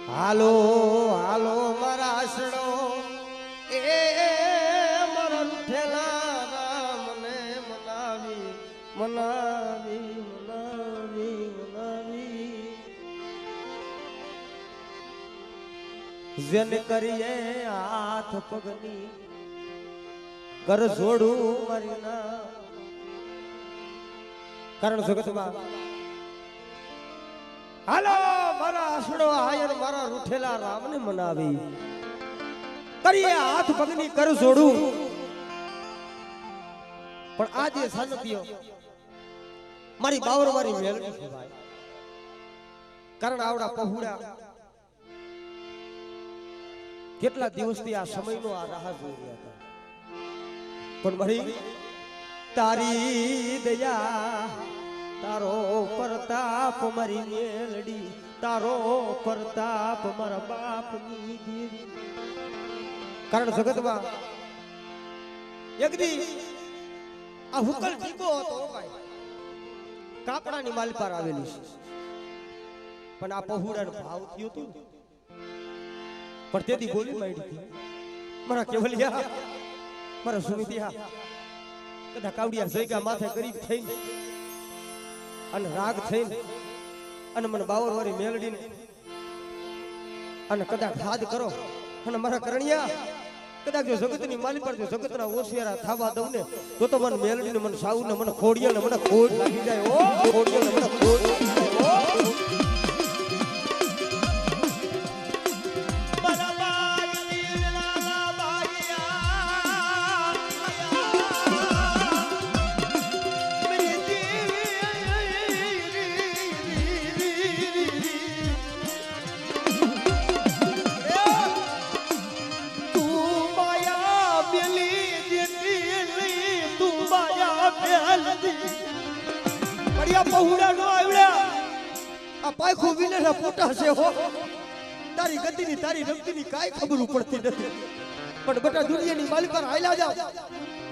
હાલો હાલો મારા આસડો એ મારા રૂઠેલા રામને મનાવી મનાવી મનાવી મનાવી જેને કરીએ હાથ પગની કર જોડું મારી ના કારણ જગતમાં હાલો મારા આસડો આયર મારા રૂઠેલા રામને મનાવી કરીએ હાથ પગની કર જોડું પણ આજે સાનતીઓ મારી બાવર મારી મેલડી છે ભાઈ કારણ આવડા પહોળા કેટલા દિવસથી આ સમયનો આ રાહ જોઈ રહ્યા હતા પણ મારી તારી દયા તારો પ્રતાપ મારી મેલડી તારો પ્રતાપ મારા બાપની દેવી કારણ જગતમાં એક દી આ હુકલ ટીકો હતો ભાઈ કાપડાની માલ પર આવેલી છે પણ આ પહોળાનો ભાવ થયો હતો પણ તેથી બોલી માંડી મારા કેવલિયા મારા સુમિતિયા કદા કાવડિયા જઈગા માથે ગરીબ થઈને અને રાગ થઈને અને મને બાવર વાળી મેલડીને અને કદાચ હાથ કરો અને મારા કરણિયા કદાચ જો જગતની માલી પર જો જગતના ઓશિયારા થાવા દઉં ને તો મને મેલડીને મને સાઉને મને ખોડિયાને મને ખોડ લાગી જાય ઓ ખોડિયાને મને ખોડ લાગી જાય ઓ પહોળા નો આવડ્યા આ પાખો વિનેના પોટા છે હો તારી ગતિની તારી રક્તિની કાઈ ખબર પડતી નથી પણ બટા દુનિયાની માલી પર આયલા જાવ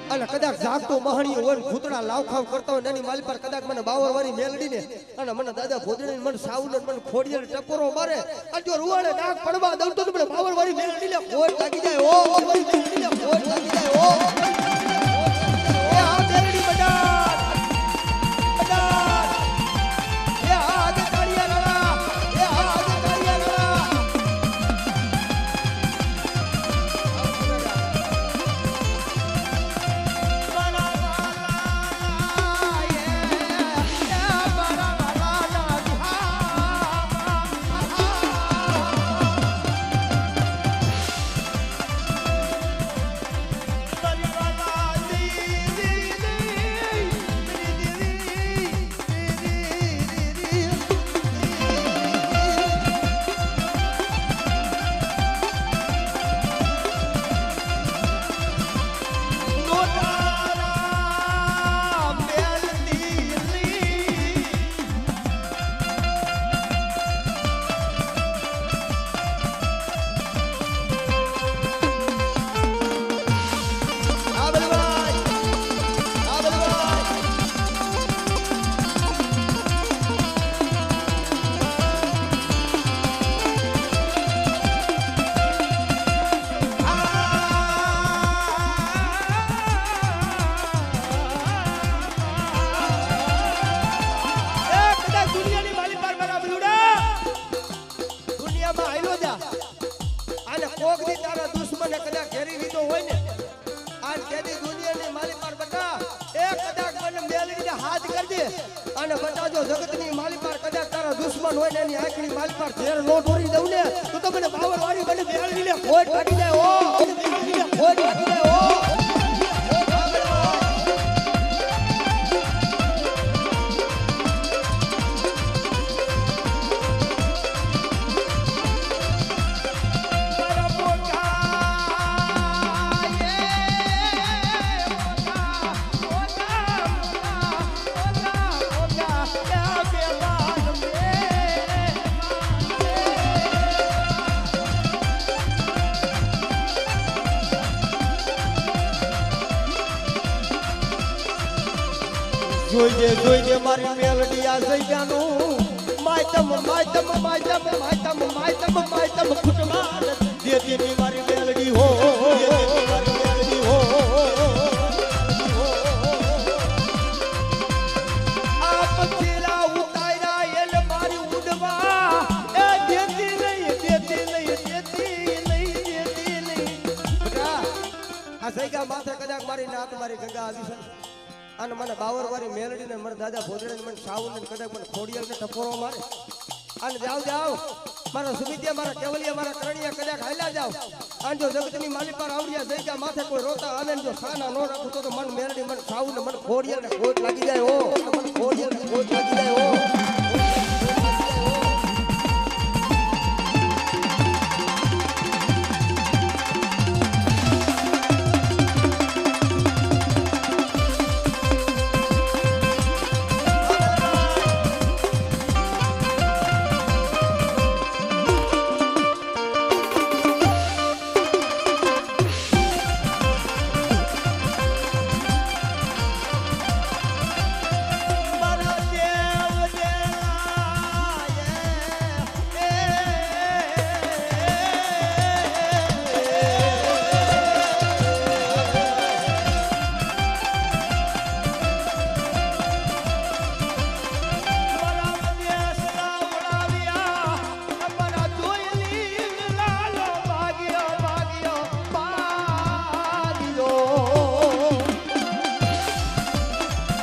અને કદાચ જાગતો મહાણીઓ હોય ભૂતડા લાવખાવ કરતા હોય નાની માલી પર કદાચ મને બાવર વાળી મેલડીને અને મને દાદા ભોજને મને સાઉને મને ખોડિયાને ટકોરો મારે અને જો રૂવાડે નાક પડવા દઉં તો મને બાવર વાળી મેલડીને ખોડ લાગી જાય ઓ મેલડીને ખોડ લાગી જાય ઓ એ આ મેલડી બટા અને બતાજો જગતની માલી પર કદાચ તારા દુશ્મન હોય ને એની આંખની માલી પર ઝેર નો ઢોરી દઉં ને તો મને બાવર વાળી મને મેલડીને ખોટ કાઢી જાય ઓ મેલડીને ખોટ કાઢી જાય ઓ જોઈ દે મારી મેલડી આ જગ્યાનું માયતમ માયતમ માયતમ માયતમ માયતમ માયતમ ફૂટમાં દેતી મારી મેલડી હો મારી મેલડી હો આપ છેલા ઉતાર્યા એટલે મારી ઉડવા એ દેતી નહીં બેટા આ સૈકા માથે કદાચ મારી નાત મારી ગંગા આવી છે અને મને બાવર વાળી મેલડી ને મને દાદા ભોજડે મને સાવન ને કદાચ મને ખોડિયાલ ને ટપોરો મારે અને જાવ મારા સુમિત્યા મારા કેવલિયા મારા કરણિયા કદાચ હાલ્યા જાવ અને જો જગતની માલિક પર આવડિયા જઈ ગયા માથે કોઈ રોતા આવે ને જો સાના નો રાખું તો મન મેલડી મને સાવન ને મને ખોડિયાલ ને ખોટ લાગી જાય હો મને ખોડિયાલ ને ખોટ લાગી જાય હો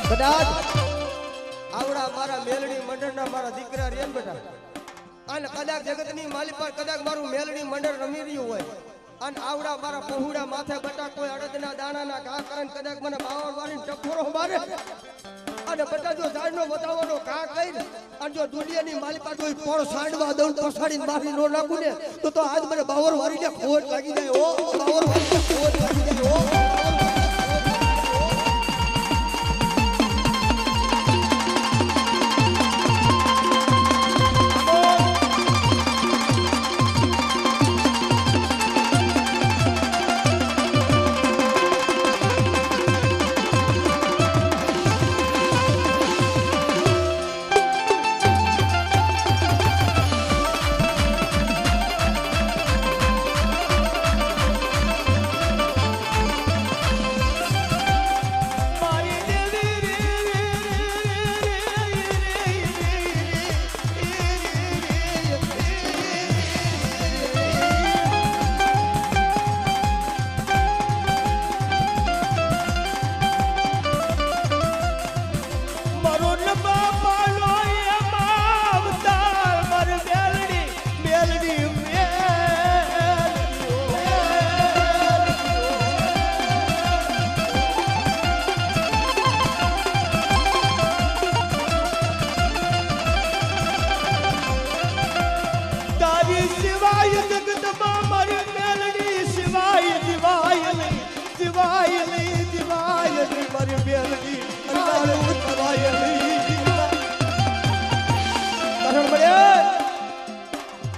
કદાચ આવડા મારા મેલડી મંડળના મારા દીકરા રેન બેટા અને કદાચ જગતની માલિક પર કદાચ મારું મેલડી મંડળ રમી રહ્યું હોય અને આવડા મારા પહોળા માથે બટા કોઈ અડદના દાણાના ઘા કરે કદાચ મને બાવળ વાળીને ટપોરો મારે અને બટા જો ઝાડનો બતાવવાનો ઘા કરીને અને જો દુનિયાની માલિક પર કોઈ પોળ સાંડવા દઉં પસાડીને મારી નો નાખું ને તો આજ મને બાવર વાળીને ખોટ લાગી જાય ઓ બાવર વાળીને ખોટ લાગી જાય ઓ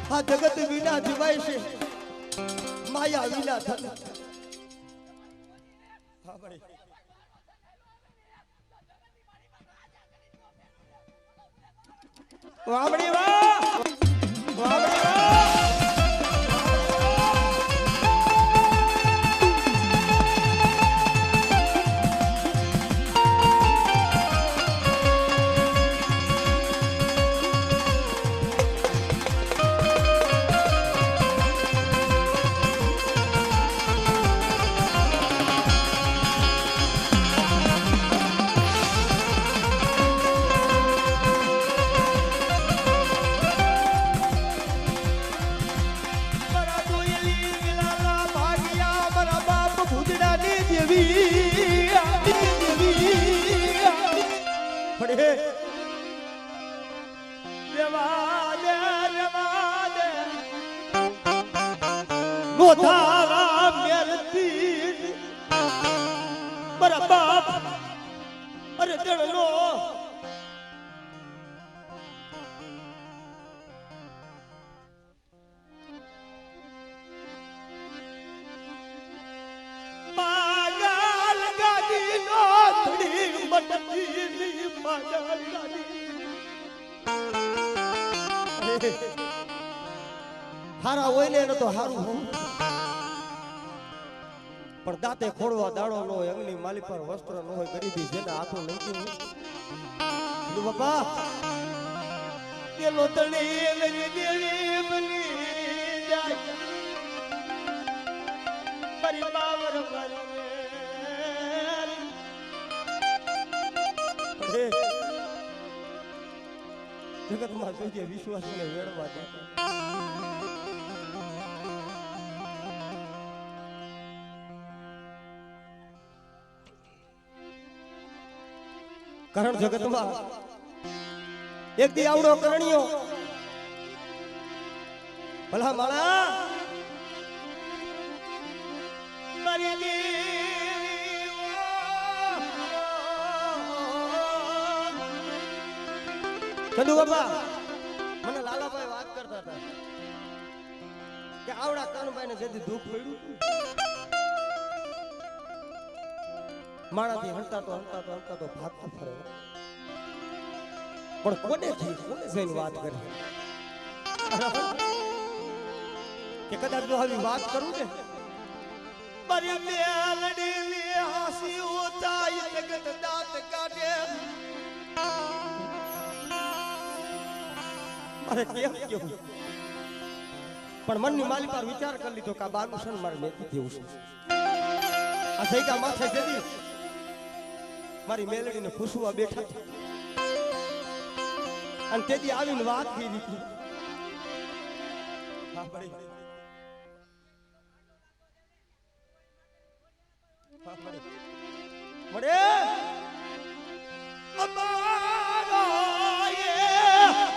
આ જગત વિના જીવાય છે માયા વિના ધન વામડી વાહ વામડી વાહ મોધારા મેરતી મારા બાપ અરે તેણનો માગલ ગાડી નો થડી મટતી માગલ ગાડી હારા હોય ને તો હારું હું પણ દાંતે ખોડવા દાડો ન હોય, અંગની માલી પર વસ્ત્ર ન હોય, ગરીબી જેને હાથો લઈ બાપા પેલો તણી દેવી બની જાય મારી બાવર જગતમાં જોઈએ વિશ્વાસને વેડવા દે. કારણ જગતમાં એક દી આવડો કરણીયો ભલા માળા ચંદુ બાપા મને લાલાભાઈ વાત કરતા હતા કે આવડા કાનભાઈ ને જેથી દુઃખ પડ્યું માણાથી હંતા તો ભાગતો ફરે પણ કોને જઈને વાત કરી કે કદાચ જો આવી વાત કરું ને મારી મેલડી લે હાસી ઉતાઈ જગત દાંત કાઢે મારે કેમ કેવું પણ મનની માલી પર વિચાર કરી લીધો કે આ બાનું છે મારે મેથી દેવું છે. આ સૈકા માથે જતી મારી મેલડીને ખુશવા બેઠા અને તેથી આવીને વાત કરી દીધી. મળે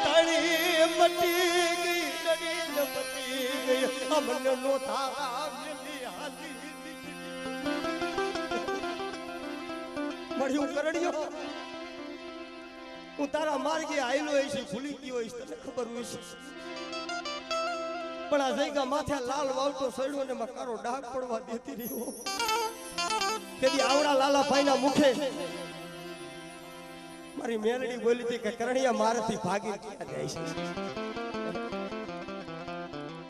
તણી મટી ગઈ નડી મટી ગઈ અમને નો થારા મળ્યું કરડ્યો હું તારા માર્ગે આયલો હોય છે ભૂલી ગયો હોય તને ખબર હોય છે પણ આ જઈગા માથે લાલ વાવતો સડ્યો ને કારો ડાઘ પડવા દેતી રહ્યો. તેથી આવડા લાલા ભાઈના મુખે મારી મેલડી બોલી હતી કે કરણિયા મારાથી ભાગી જાય છે.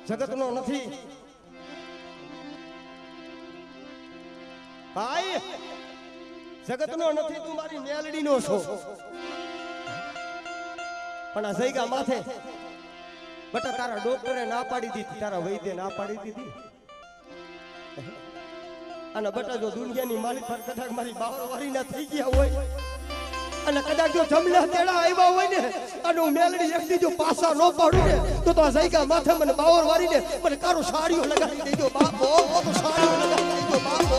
જગતનો નથી ભાઈ, જગતનો નથી, તું મારી મેલડીનો છો. પણ આ જઈગા માથે બટા તારા ડોક્ટરે ના પાડી દીધી, તારા વૈદ્ય ના પાડી દીધી અને બટા જો દુનિયાની માલિક પર કદાચ મારી બાવરવારી ના થઈ ગયા હોય અને કદાચ જો જમલા તેડા આવ્યા હોય ને અને હું મેલડી એક દીજો પાસા ન પાડું ને તો આ જઈગા માથે મને બાવરવારી ને મને કારો સાડીઓ લગાડી દેજો બાપો, તો સાડીઓ લગાડી દેજો બાપો.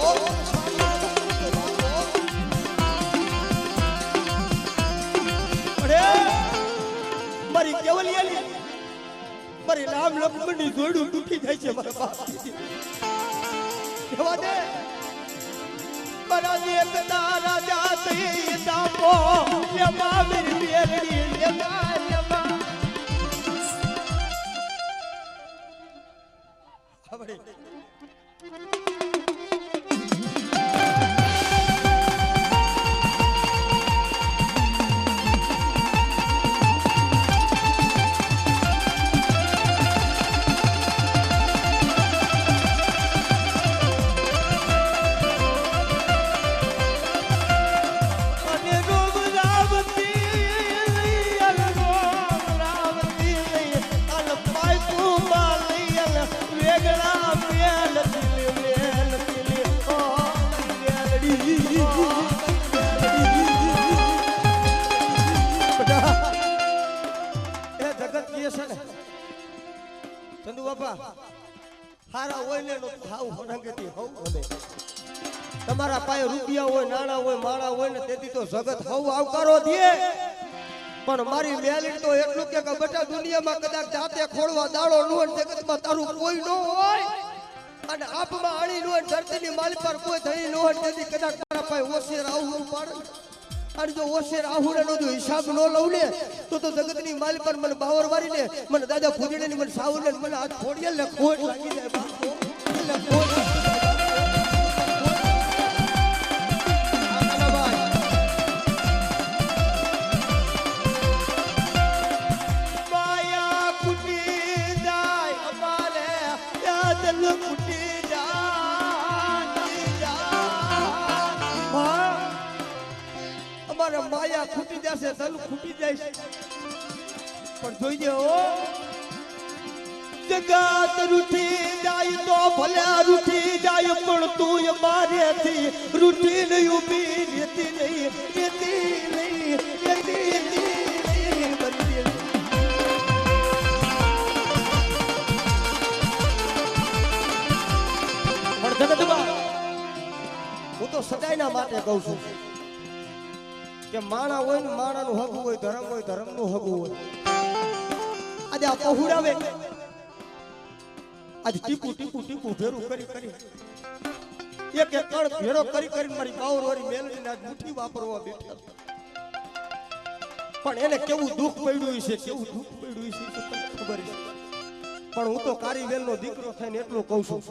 મારી કેવલિયાની મારી રામ લક્ષ્મણની જોડું તૂટી જાય છે મારા બાપ. કેવા દે મારા એક તારા જાતે દાપો લેવા મેરી બેરી લેવા લેવા હવે ચંદુ બાપા હારા હોય ને ખાવ હરંગતી હોવ ભલે તમારા પાસે રૂપિયા હોય, નાણા હોય, માણા હોય ને તેથી તો જગત હોવ આવકારો દે. પણ મારી મેલડી તો એટલું કે બટા દુનિયામાં કદાચ જાતે ખોળવા દાડો ન હોય, જગતમાં તારું કોઈ ન હોય અને આપમાં આણી ન હોય, ધરતીની માલ પર કોઈ ધણી ન હોય, તેથી કદાચ તારા પાસે ઓશેર આવું પાડે અને જો ઓશેર આહુડાનો જો હિસાબ ન લઉં ને તો જગતની માલ પર મને બાવર વારીને મને દાદા ફૂદીને મને સાવને મને હાથ ફોડીએ ને ખોટ લાગી જાય બાપો. એટલે ખોટ માયા તમારે માયા ખૂટી જશે, ધન ખૂટી જાય, પણ જોઈજે ઓ જગત રૂઠી જાય તો ભલે રૂઠી જાય, પણ તું મારેથી રૂઠી નહીં, ઊભી રહેતી નહીં, રહેતી નહીં, રહેતી નહીં, બનતી નહીં. પણ જગતમાં હું તો સદાયના માટે કહું છું કે માણા હોય ને માણાનું હગું હોય, ધર્મ હોય ધર્મનું હગું હોય. આજે આ પહોળાવે, આજ ટીપુ ટીપુ ટીપુ ભેરું કરી કરી એક એક કણ ભેરો કરી કરી મારી બાવર વાળી મેલડીને આજ મુઠ્ઠી વાપરવા બેઠા. પણ એને કેવું દુઃખ પડ્યું છે, કેવું દુઃખ પડ્યું છે તો તમને ખબર છે. પણ હું તો કારી વેલનો દીકરો થઈને એટલું કહું છું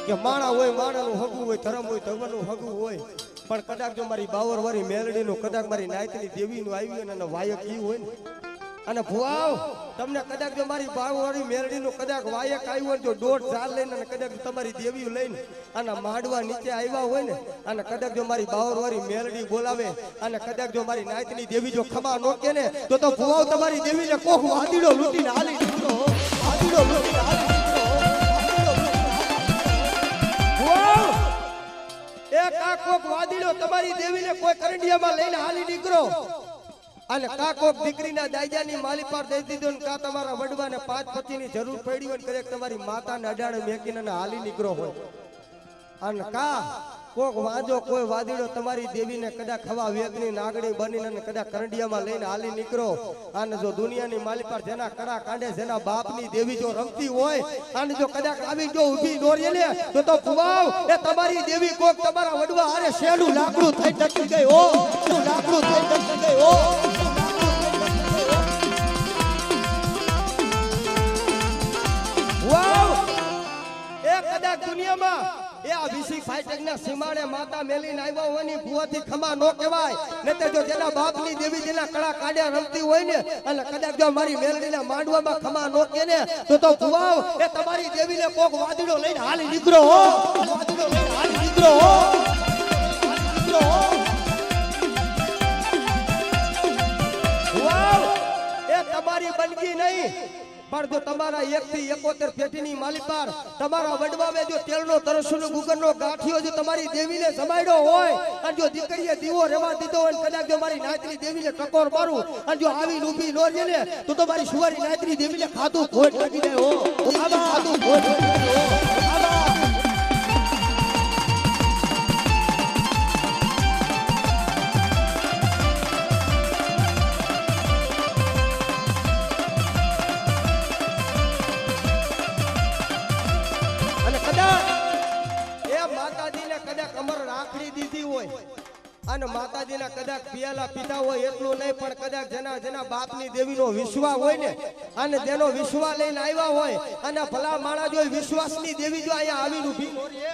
કે માણા હોય માણાનું હગું હોય, ધર્મ હોય ધર્મનું હગું હોય, પણ કદાચ જો મારી બાવર વાળી મેલડીનું, કદાચ મારી નાયતની દેવીનું આવ્યું અને વાયક ઈ હોય ને, અને ભુવાઓ તમને કદાચ જો મારી બાવવાળી મેલડીનું કદાચ વાયક આવ્યું હોય, જો દોઢ ઝાડ લઈને અને કદાચ તમારી દેવી લઈને અને માંડવા નીચે આવ્યા હોય ને, અને કદાચ જો મારી બાવરવાળી મેલડી બોલાવે અને કદાચ જો મારી નાયતની દેવી જો ખમા નો કે ને, તો ભુવાઓ તમારી દેવીને કોક વાદીડો લૂટીને હાલી દીધો, વાદીડો લૂટીને હાલી દીધો. ભુવાઓ એક આ કોક વાદીડો તમારી દેવીને કોઈ કરંડિયામાં લઈને હાલી નીકળો, અને કા કોક દીકરીના દાયજાની માલી પર દઈ દીધો ને કા તમારા વડવાને 5 પતિની જરૂર પડી હોય ને કરેક તમારી માતાને અડાડે મેકીને હાલી નીકળો હોય, અને કા કોક વાંજો કોઈ વાદીડો તમારી દેવીને કદાચ ખવા વેગની નાગડી બનીને કદાચ કરંડિયામાં લઈને હાલી નીકળો, અને જો દુનિયાની માલી પર જેના કડા કાંડે જેના બાપની દેવી જો રમતી હોય અને જો કદાચ આવી જો ઊભી નો રહે ને, તો ભુવાઓ એ તમારી દેવી કોક તમારા વડવા હારે શેનું લાકડું થઈ ટકી ગઈ હો, શેનું લાકડું થઈ ટકી ગઈ હો. કદાચ દુનિયામાં એ આ વિસી ફાઈટરના સીમાડે માતા મેલીને આવ્યા હોય ની ભુવાથી ખમા નો કહેવાય, નહીતર જો જેના બાપની દેવી જેના કડા કાઢ્યા રમતી હોય ને, અને કદાચ જો મારી મેલડીના માંડવામાં ખમા નો કે ને, તો ભુવાઓ એ તમારી દેવીને કોક વાદીડો લઈને હાલી નીકળો હો, વાદીડો લઈને હાલી નીકળો હો, નીકળો હો. ભુવાઓ એ તમારી બનગી નહીં, પણ જો તમારા 1 થી 71 પેટીની માલી પર તમારા વડવામે જો તેલનો તરસનો ગુગરનો ગાંઠિયો જો તમારી દેવીને જમાડ્યો હોય, અને જો દીકરીએ દીવો રેવા દીધો હોય, કદાચ જો મારી નાયતની દેવીને ટકોર મારું અને જો આવી ઊભી નો રહે ને, તો મારી સુવારી નાયતની દેવીને ખાધું ખોટ લાગી જાય હો, ખાધું ખોટ લાગી જાય હો. અને માતાજીના કદાચ પિયાલા પીતા હોય એટલું નહીં, પણ કદાચ જેના જેના બાપની દેવીનો વિશ્વાસ હોય ને, અને જેનો વિશ્વાસ લઈને આવ્યા હોય, અને ભલા માણા જો વિશ્વાસની દેવી જો અહીંયા આવીને ઊભી નો રહે,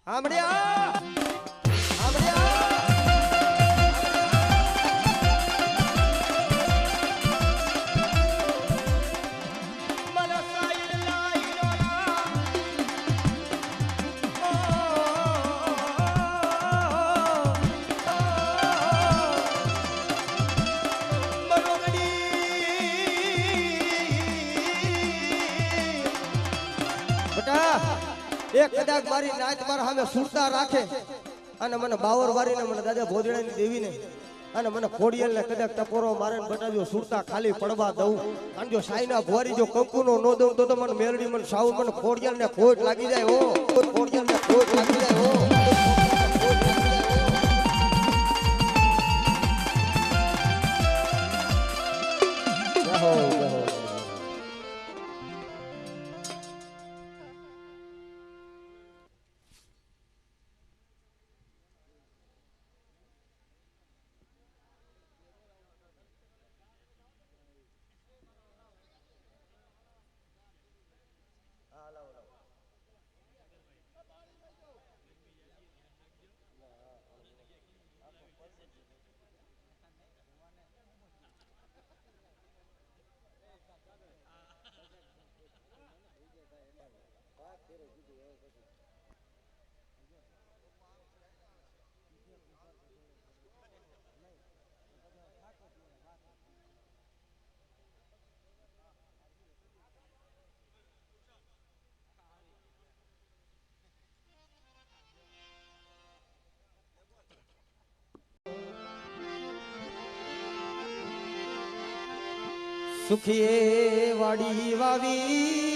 સાંભળ્યા સાંભળ્યા. એ કદાચ મારી નાચ મારા સામે સુરતા રાખે અને મને બાવર વારીને મને દાદા ભોજડાની દેવીને અને મને ખોડિયાલને કદાચ ટપોરો મારે ને બટાજો સુરતા ખાલી પડવા દઉં, અને જો સાઈના ભુવારી જો કંકુનો નો દઉં તો મને મેલડી મને સાવ મને ખોડિયાલને ખોટ લાગી જાય હો, ખોડિયાલને ખોટ લાગી જાય હો. સુખીએ વાડી વાવી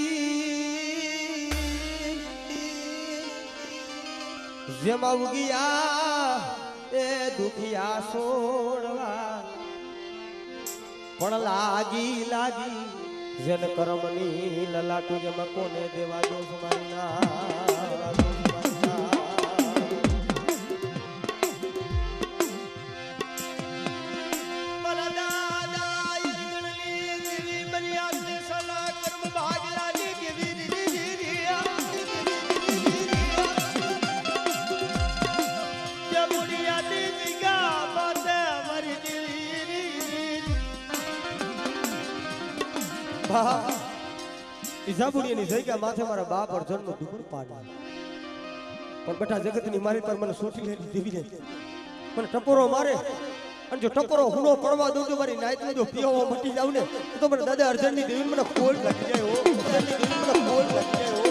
જેમાં ઉગિયા એ દુખિયા છોડવા પણ લાગી લાગી જન કર્મની લલાટુ જેમાં કોને દેવા દો મારી ના ઈજાબુડીની જગ્યા માથે મારા બાપ અર્જુન નું દુબળ પાડ્યું પણ બેટા જગતની મારી પર મને સોટી લેતી દેવી ને મને ટપોરો મારે અને જો ટપોરો હુનો પડવા દઉં તો મારી નાઈટ જો પીવા મટી જાવ ને તો મને દાદા અર્જુન ની દેવી મને કોલ લાગી જાય હો અર્જુન ની દેવી મને કોલ લાગી જાય હો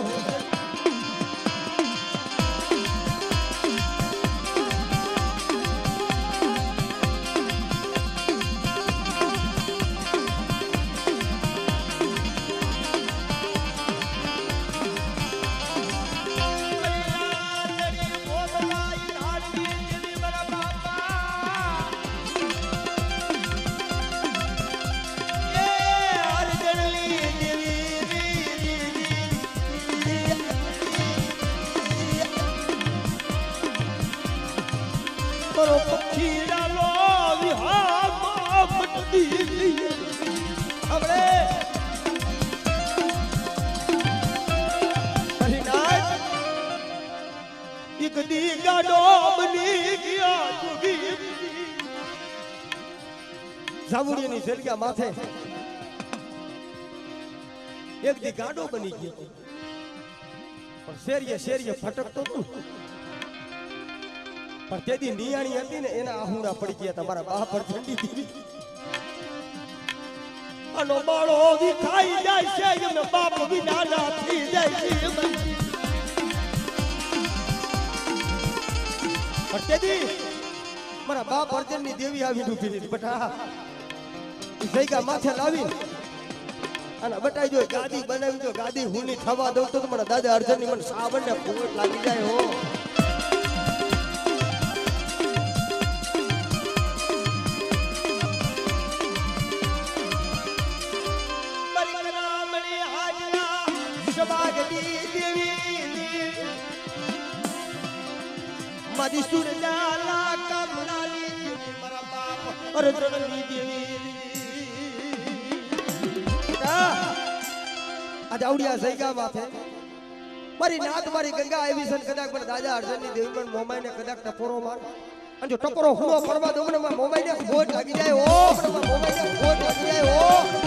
જાવુડીની જગ્યા માથે એક દી ગાડો બની ગયો પણ શેરીએ ફટકતો હતો પણ તેદી નિયાણી હતી ને એના આહુડા પડી ગયા તમારા બા પર ઠંડી દીધી અનો બાળો વિખાઈ જાય છે એમ બાપ વિના ના થઈ જાય છે પણ તેદી મારા બાપ અર્જુન ની દેવી આવી ડૂબી દીધી બટા જગ્યા માથે લાવી અને બટાઈ જો ગાદી બનાવી જો ગાદી હુની થવા દઉં તો મારા દાદા અર્જુન ની મને સાવણ ને ફૂટ લાગી જાય હો મારી સુરજાલા કમલાની મારા બાપ અર્જુનની દેવી આજ આવડિયા જગ્યા માથે મારી નાત મારી ગંગા આવી છે કદાચ પણ દાદા અર્જુનની દેવી પણ મોમાઈ ને કદાચ ટપોરો માર અને જો ટપોરો હુનો પડવા દઉં ને મોમાઈ ને ખોટ લાગી જાય ઓ પણ મોમાઈ ને ખોટ લાગી જાય ઓ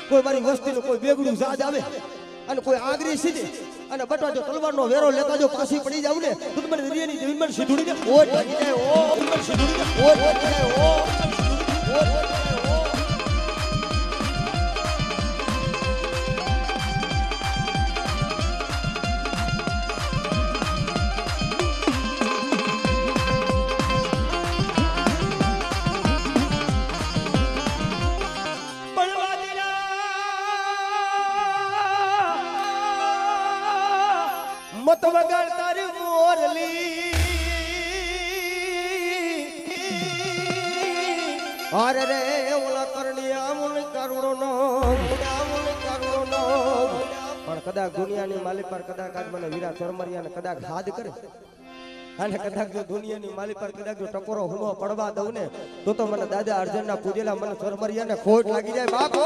કોઈ મારી વસ્તી નું કોઈ બેગડું જાજ આવે અને કોઈ આગરી સીધી અને બટવા જો તલવાર નો વેરો લેતા જો પાછી પડી જાવ ને તો મને દરિયાની જમીન પર સીધુડી ને ઓટ લાગી જાય ઓ ઉપર સીધુડી ને ઓટ લાગી જાય ઓ મત વગર તારી મોરલી અરે રે ઓલા કરણિયા મુન કરુણો નો પણ કદાચ દુનિયાની માલિક પર કદાચ આજ મને વીરા ચરમરિયાને કદાચ હાદ કરે અને કદાચ જો દુનિયાની માલિક પર કદાચ જો ટકોરો હુનો પડવા દઉં ને તો મને દાદા અર્જુનના પૂજેલા મને ચરમરિયાને ખોટ લાગી જાય બાપો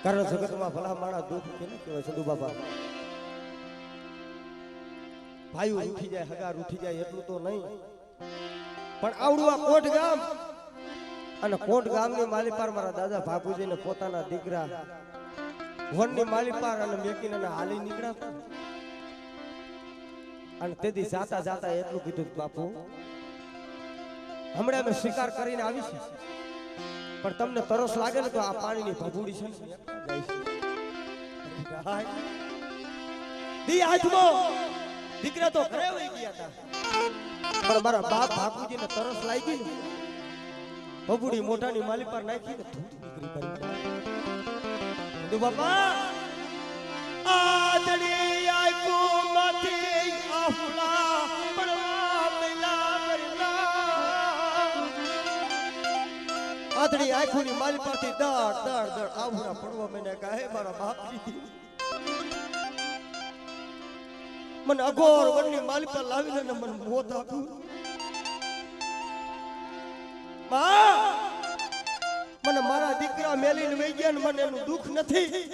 કારણ જગતમાં ભલા માણા દુઃખ કેને કહેવાય સંધુ બાબા ભાઈઓ ઉઠી જાય હગાર ઉઠી જાય એટલું તો નહીં પણ આવડું આ કોટ ગામ અને કોટ ગામની માલીપાર મારા દાદા બાપુજીને પોતાના દીકરા વનની માલીપાર અને મેકીને હાલી નીકળ્યા અને તેથી જાતા જાતા એટલું કીધું બાપુ હમણાં અમે શિકાર કરીને આવીશું પણ તમને તરસ લાગે ને તો આ પાણીની ભભૂડી છે દીકરા તો ઘરે વહી ગયા હતા પણ મારા બાપ બાપુજીને તરસ લાગી ને ભભૂડી મોઢાની માલી પર નાખીને ધૂત નીકળી પડી બાપા આદડી આયકો માથી આફલા પડવા મેલા મરલા આદડી આંખોની માલી પરથી દડ દડ દડ આવડા પડવા મને કહે મારા બાપજી મને અઘોર વનની માલી પર લાવીને મને મોત આપ્યું મને મારા દીકરા મેલીને વહી ગયા ને મને એનું દુઃખ નથી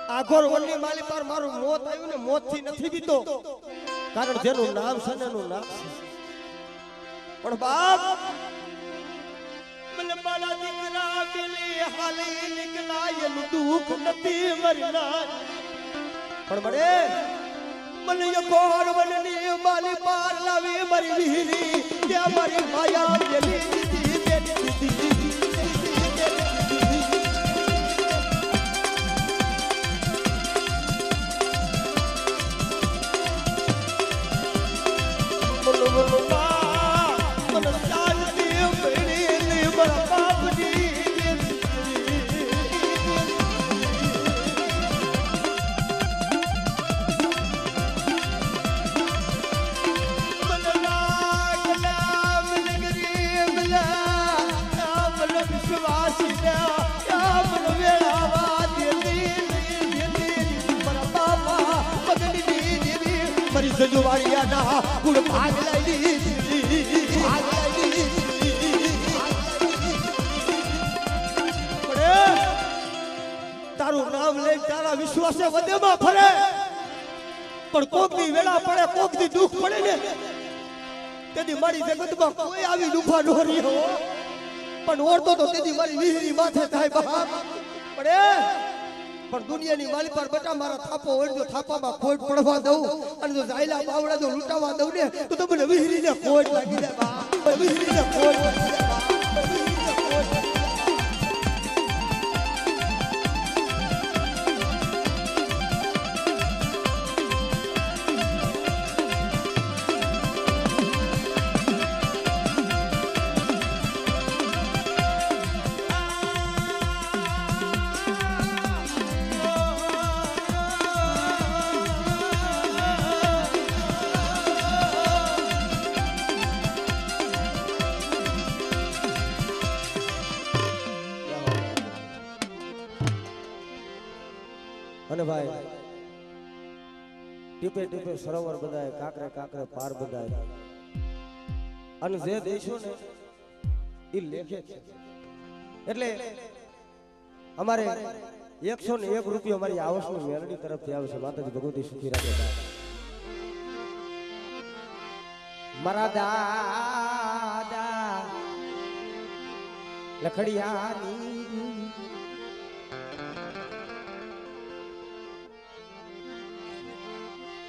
આઘોર વનની માલી પર મારું મોત આવ્યું ને મોત થી નથી બીતો કારણ જેનું નામ છે ને એનું નામ છે પણ બાપ મને મારા દીકરા મેલી હાલી નીકળા એનું દુઃખ નથી મરના પણ મને અઘોર વનની માલી પર લાવી મારી વીરી કે મારી માયા મેલી સજવાડિયાના ગુણ ભાગ લઈ તારું નામ લઈ તારા વિશ્વાસે વધેમાં ફરે પણ કોકની વેળા પડે કોકની દુઃખ પડે ને તેથી મારી જગતમાં કોઈ આવી દુઃખા ન રહ્યો પણ ઓળતો તો તેથી મારી વીહરી માથે થાય બાપ પડે પણ દુનિયાની માલી પર બટા મારા થાપો ઓળજો થાપામાં ખોટ પડવા દઉં અને જો જાયલા બાવડા જો લૂંટાવા દઉં ને તો તમને વીહરીને ખોટ લાગી જાય બા વીહરીને ખોટ લાગી જાય બા અને ભાઈ ટીપે ટીપે સરોવર બધાય કાકરે કાકરે પાર બધાય અને જે દેશો ને એ લેખે છે એટલે અમારે 101 રૂપિયા અમારી આવસની મેલડી તરફથી આવે છે માતાજી ભગવતી સુખી રાખે મારા દાદા લખડિયાની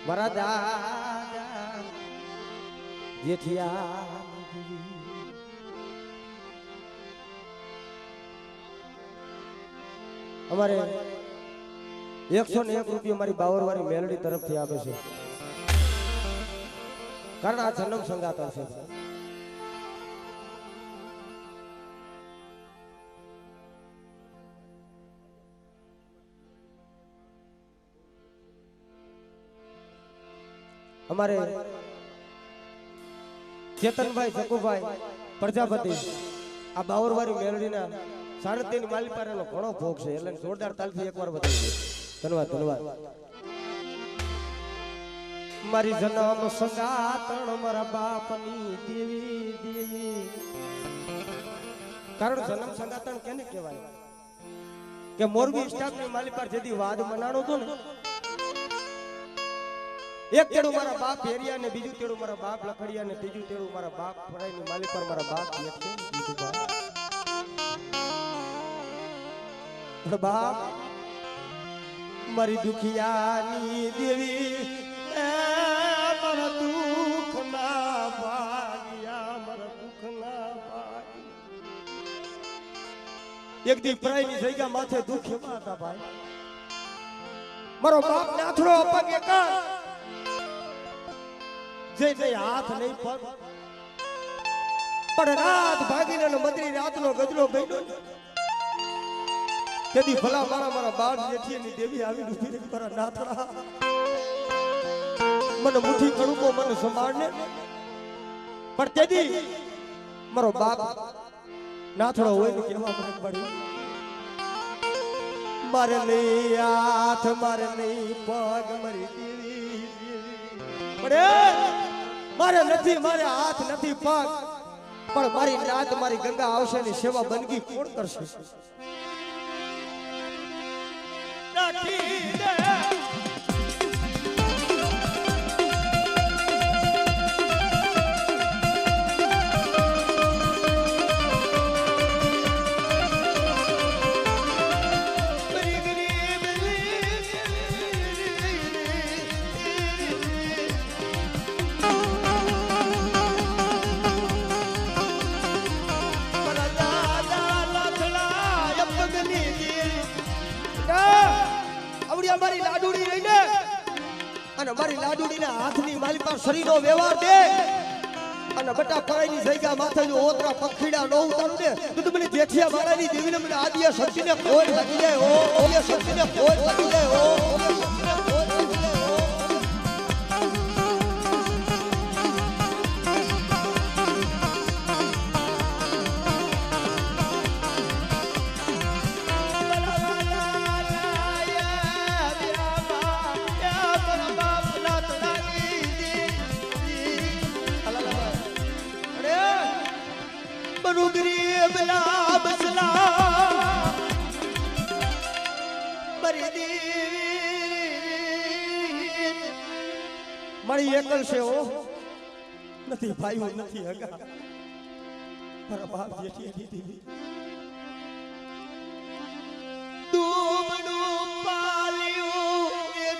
મારા દાદા જેઠિયા અમારે 101 રૂપિયા મારી બાવરવાળી મેલડી તરફથી આપે છે કારણ આ જન્મ સંગાતા છે અમારે ચેતનભાઈ જકુભાઈ પ્રજાપતિ આ બાવરવાળી મેલડીના સાડત્રીની માલી પર એનો ઘણો ભોગ છે એટલે જોરદાર તાલથી એકવાર બતાવી દે ધન્યવાદ ધન્યવાદ મારી જન્મ સંગાતણ મારા બાપની દેવી દેવી. કારણ જન્મ સંગાતણ કેને કહેવાય કે મોરબી સ્ટાફની માલી પર જેથી વાદ મનાણો હતો ને, એક તેડું મારા બાપ હેરિયા ને બીજું તેડું મારા બાપ લખડિયા ને ત્રીજું તેડું મારા બાપ ફરાઈની માલી પર મારા બાપ બાપ મારી દુખિયાની દેવી મારા દુઃખ ના ભાગ્યા મારા દુઃખ ના ભાગ્યા. એક દી ફરાઈની જગ્યા માથે દુઃખ એમાં હતા ભાઈ. મારો બાપ નાથડો પગે કા જય જય હાથ નહીં પગ પણ રાત ભાગીને મદરી રાતનો ગજરો બન્યો. તેથી ભલા મારા બાળ જેઠીની દેવી આવી ઉભી રહી મારા નાથડા મને મુઠ્ઠી કડુકો મને સંભાળને. પણ તેથી મારો બાપ નાથડો હોય ને કેવા મને પડી. મારે નહીં હાથ મારે નહીં પગ મારી દેવી પડે. મારે નથી મારે હાથ નથી પગ પણ મારી નાત મારી ગંગા આવશે ની સેવા બંદગી કોણ કરશે? મારી લાડુડી રહીને અને મારી લાડુડીના હાથની મારી પાસે શરીરનો વ્યવહાર દે અને બટા પરાઈની જગ્યા માથે જો ઓતરા પખીડા નો ઉતારું દે તો મને જેઠિયા મારાની દેવીને મને આદિય શક્તિને કોઈ લાગી જાય ઓ ઓય શક્તિને કોઈ લાગી જાય ઓ મારી એકલ છે ઓ નથી ભાઈઓ નથી હગા મારા બાપ જેઠી દીધી દુબડું પાલ્યું એ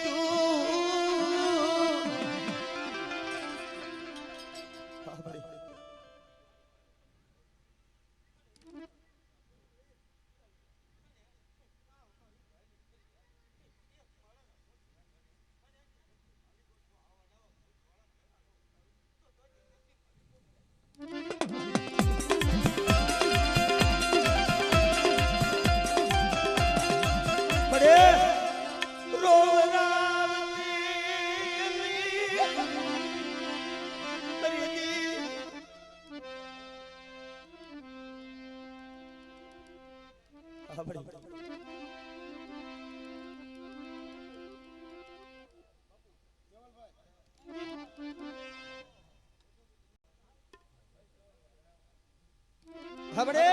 હબડે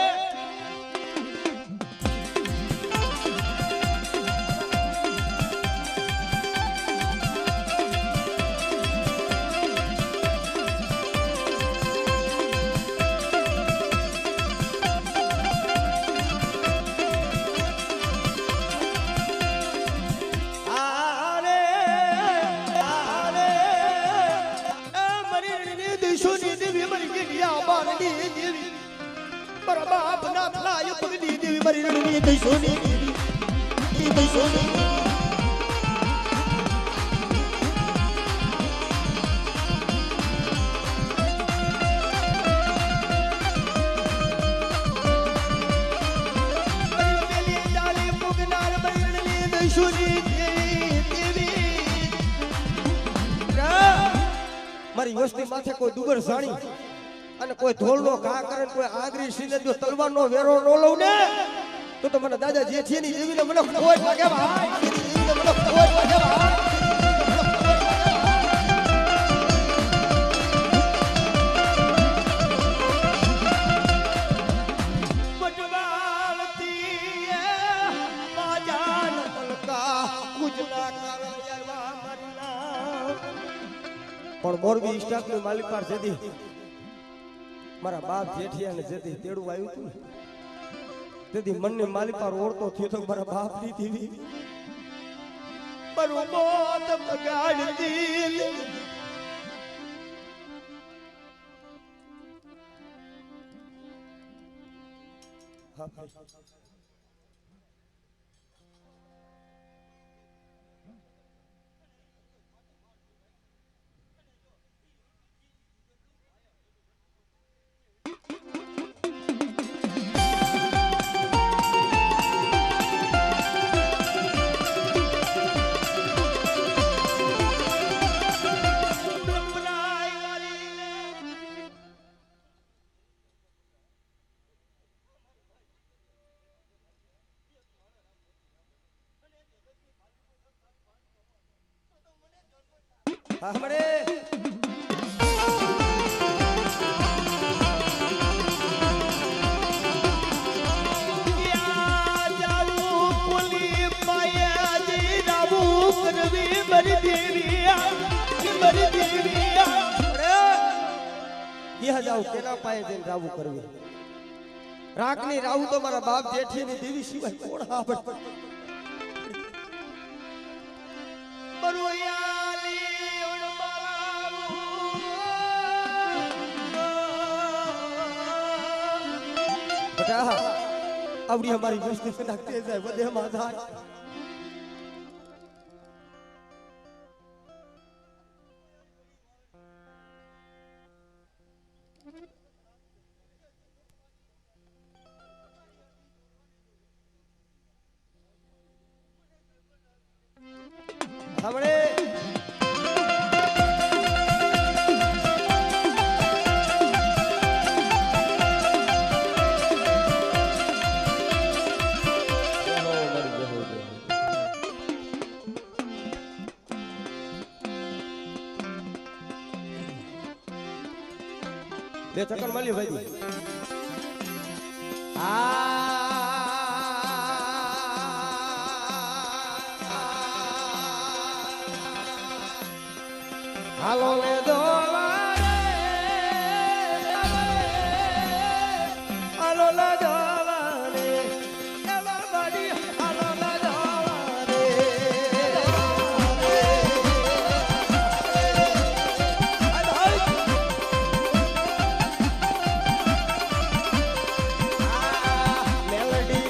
બાપ ના થાય પગની દેવી મારી રણની દઈ સોની દઈ સોની મારી વસ્તી માથે કોઈ દુબર સાણી અને કોઈ ધોળનો ઘા કરે કોઈ આંગળી સીને જો તલવારનો વેરો નો લઉં ને તો મને દાદા જેઠીની દેવીને મને કોઈ લાગે ભાઈ દેવીને મને કોઈ લાગે ભાઈ પણ મોરબી સ્ટાફની માલિક પર જેથી મારા બાપ જેઠિયાને જેથી તેડું આવ્યું હતું તેથી મનની માલિક પર ઓળતો થયો તો મારા બાપ ની દીવી મારું મોત બગાડી हमरे जाऊ केना पाए जन रावू करवी राखनी रावू तो मारा बाप जेठी ने देवी सिवाय कोण आवड बरुयाली उड़ बेटा आवड़ी हमारी वस्तु से लगते जाए वदे माधा हमरे ले चक्कर मली भाई हालो ले दोला रे हालो ले दोला रे एला बड़ी हालो ले दोला रे मेलोडी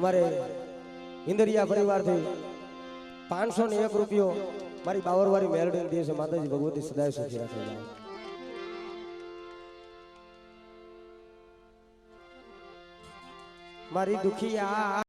અમારે ઇન્દરિયા પરિવારથી 501 રૂપિયો મારી બાવરવાળી મેલડીને દે છે. માતાજી ભગવતી સદાય સુખી રાખે. મારી દુખિયા